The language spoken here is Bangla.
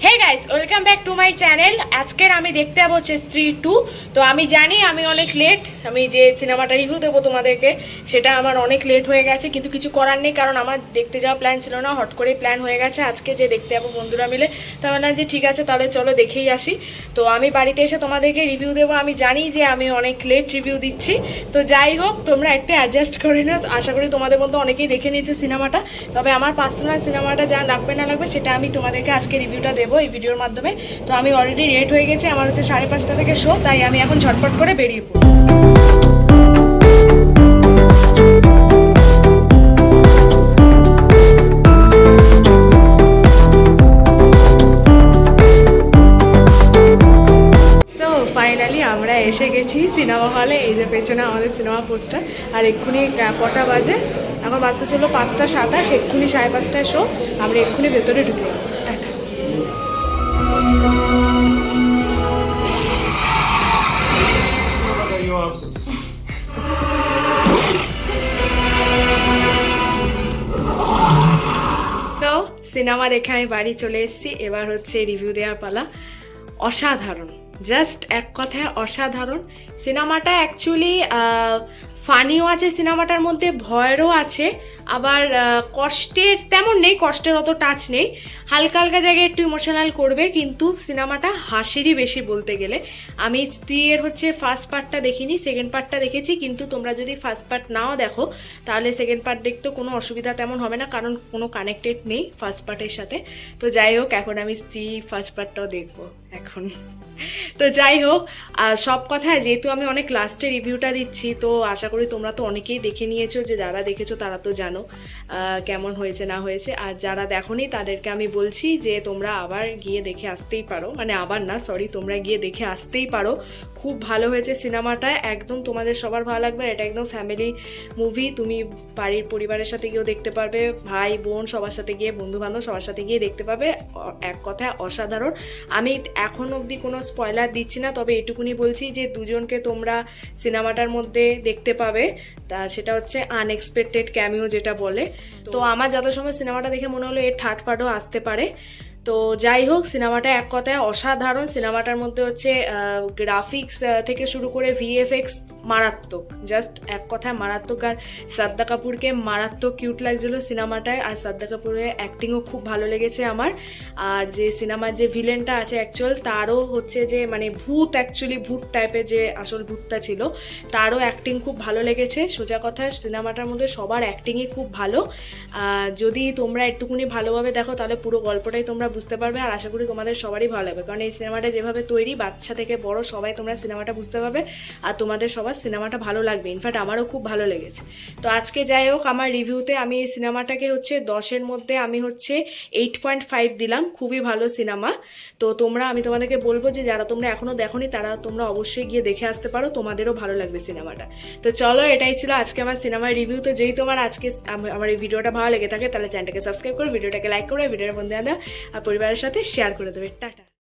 Hey guys, welcome back to my channel. আজকের আমি দেখতে যাবো হচ্ছে স্ত্রী 2। তো আমি জানি আমি অনেক লেট, আমি যে সিনেমাটা রিভিউ দেবো তোমাদেরকে সেটা আমার অনেক লেট হয়ে গেছে, কিন্তু কিছু করার নেই, কারণ আমার দেখতে যাওয়ার প্ল্যান ছিল না, হট করে প্ল্যান হয়ে গেছে আজকে যে দেখতে যাবো বন্ধুরা মিলে। তো আমি বললাম যে ঠিক আছে তাহলে চলো দেখেই আসি। তো আমি বাড়িতে এসে তোমাদেরকে রিভিউ দেবো। আমি জানি যে আমি অনেক লেট রিভিউ দিচ্ছি, তো যাই হোক তোমরা একটু অ্যাডজাস্ট করে নাও। আশা করি তোমাদের মধ্যে অনেকেই দেখে নিয়েছো সিনেমাটা, তবে আমার পার্সোনাল সিনেমাটা যা লাগবে না লাগবে সেটা আমি তোমাদেরকে আজকে রিভিউটা দেবো এই ভিডিওর মাধ্যমে। তো আমি অলরেডি রেড হয়ে গেছি, আমার হচ্ছে 5:30 থেকে শো, তাই আমি এখন ঝটপট করে বেরিয়ে পড়ি। ফাইনালি আমরা এসে গেছি সিনেমা হলে। এই যে পেছনে আমাদের সিনেমা পোস্টার। আর এক্ষুনি কটা বাজে, এখন বাজতে ছিল 5:27, এক্ষুনি 5:30টায় শো। আমরা এক্ষুনি ভেতরে ঢুকে যাবো। টাটা। সো সিনেমা দেখে আমি বাড়ি চলে এসেছি, এবার হচ্ছে রিভিউ দেওয়ার পালা। অসাধারণ, জাস্ট এক কথায় অসাধারণ। সিনেমাটা অ্যাকচুয়ালি ফানিও আছে, সিনেমাটার মধ্যে ভয়েরও আছে, আবার কষ্টের তেমন নেই, কষ্টের অত টাচ নেই, হালকা হালকা জায়গায় একটু ইমোশনাল করবে, কিন্তু সিনেমাটা হাসিরই বেশি বলতে গেলে। আমি স্ত্রীর হচ্ছে ফার্স্ট পার্টটা দেখিনি, সেকেন্ড পার্টটা দেখেছি, কিন্তু তোমরা যদি ফার্স্ট পার্ট নাও দেখো তাহলে সেকেন্ড পার্ট দেখতেও কোনো অসুবিধা তেমন হবে না, কারণ কোনো কানেক্টেড নেই ফার্স্ট পার্টের সাথে। তো যাই হোক এখন আমি স্ত্রী ফার্স্ট পার্টটাও দেখবো এখন। তো যাই হোক, সব কথা যেহেতু আমি অনেক লাস্টে রিভিউটা দিচ্ছি, তো আশা করি তোমরা তো অনেকেই দেখে নিয়েছো, যে যারা দেখেছো তারা তো জানো কেমন হয়েছে না হয়েছে। আর যারা দেখোনি তাদেরকে আমি বলছি যে তোমরা আবার গিয়ে দেখে আসতেই পারো, মানে আবার না সরি, তোমরা গিয়ে দেখে আসতেই পারো। খুব ভালো হয়েছে সিনেমাটা, একদম তোমাদের সবার ভালো লাগবে। এটা একদম ফ্যামিলি মুভি, তুমি বাড়ির পরিবারের সাথে গিয়েও দেখতে পারবে, ভাই বোন সবার সাথে গিয়ে, বন্ধু বান্ধব সবার সাথে গিয়ে দেখতে পাবে। এক কথায় অসাধারণ। আমি এখন অবধি কোনো স্পয়লার দিচ্ছি না, তবে এটুকুনি বলছি যে দুজনকে তোমরা সিনেমাটার মধ্যে দেখতে পাবে, তা সেটা হচ্ছে আনএক্সপেক্টেড ক্যামিও যেটা বলে। তো আমার যত সময় সিনেমাটা দেখে মনে হলো এর থার্ড পার্টও আসতে পারে। তো যাই হোক সিনেমাটা এক কথায় অসাধারণ। সিনেমাটার মধ্যে হচ্ছে গ্রাফিক্স থেকে শুরু করে ভিএফএক্স মারাত্মক, জাস্ট এক কথায় মারাত্মক। আর শ্রদ্ধা কাপুরকে মারাত্মক কিউট লাগছিল সিনেমাটায়, আর শ্রদ্ধা কাপুরের অ্যাক্টিংও খুব ভালো লেগেছে আমার। আর যে সিনেমার যে ভিলেনটা আছে অ্যাকচুয়াল, তারও হচ্ছে যে মানে ভূত, অ্যাকচুয়ালি ভূত টাইপের যে আসল ভূতটা ছিল, তারও অ্যাক্টিং খুব ভালো লেগেছে। সোজা কথা সিনেমাটার মধ্যে সবার অ্যাক্টিংই খুব ভালো। যদি তোমরা একটুকুনি ভালোভাবে দেখো তাহলে পুরো গল্পটাই তোমরা বুঝতে পারবে, আর আশা করি তোমাদের সবারই ভালো লাগবে, কারণ এই সিনেমাটা যেভাবে তৈরি, বাচ্চা থেকে বড় সবাই তোমরা সিনেমাটা বুঝতে পারবে, আর তোমাদের সবার সিনেমাটা ভালো লাগবে। ইনফ্যাক্ট আমারও খুব ভালো লেগেছে। তো আজকে যাই হোক আমার রিভিউতে আমি এই সিনেমাটাকে হচ্ছে 10-এর মধ্যে আমি হচ্ছে 8.5 দিলাম। খুবই ভালো সিনেমা। তো আমি তোমাদেরকে বলবো যে যারা তোমরা এখনো দেখোনি তারা তোমরা অবশ্যই গিয়ে দেখে আসতে পারো, তোমাদেরও ভালো লাগবে সিনেমাটা। তো চলো, এটাই ছিল আজকে আমার সিনেমার রিভিউ। তো যেই তোমার আজকে আমার এই ভিডিওটা ভালো লেগে থাকে তাহলে চ্যানেলটাকে সাবস্ক্রাইব করো, ভিডিওটাকে লাইক করো, ভিডিওর বন্ধু বান্ধব আর পরিবারের সাথে শেয়ার করে দেবে। টাটা।